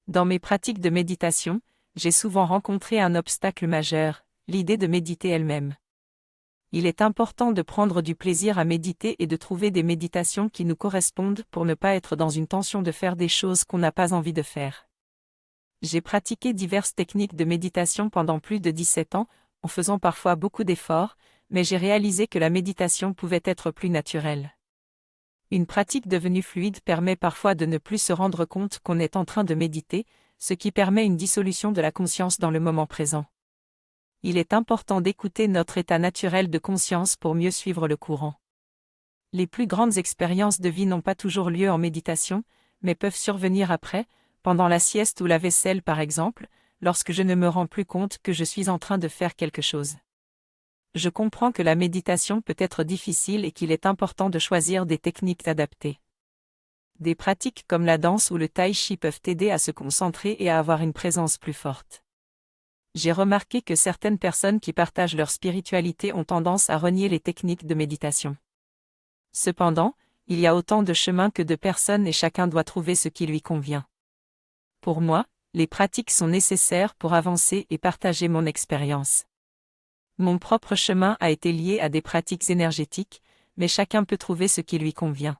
Dans mes pratiques de méditation, j'ai souvent rencontré un obstacle majeur, l'idée de méditer elle-même. Il est important de prendre du plaisir à méditer et de trouver des méditations qui nous correspondent pour ne pas être dans une tension de faire des choses qu'on n'a pas envie de faire. J'ai pratiqué diverses techniques de méditation pendant plus de 17 ans, en faisant parfois beaucoup d'efforts, mais j'ai réalisé que la méditation pouvait être plus naturelle. Une pratique devenue fluide permet parfois de ne plus se rendre compte qu'on est en train de méditer, ce qui permet une dissolution de la conscience dans le moment présent. Il est important d'écouter notre état naturel de conscience pour mieux suivre le courant. Les plus grandes expériences de vie n'ont pas toujours lieu en méditation, mais peuvent survenir après, pendant la sieste ou la vaisselle par exemple, lorsque je ne me rends plus compte que je suis en train de faire quelque chose. Je comprends que la méditation peut être difficile et qu'il est important de choisir des techniques adaptées. Des pratiques comme la danse ou le tai chi peuvent aider à se concentrer et à avoir une présence plus forte. J'ai remarqué que certaines personnes qui partagent leur spiritualité ont tendance à renier les techniques de méditation. Cependant, il y a autant de chemins que de personnes et chacun doit trouver ce qui lui convient. Pour moi, les pratiques sont nécessaires pour avancer et partager mon expérience. Mon propre chemin a été lié à des pratiques énergétiques, mais chacun peut trouver ce qui lui convient.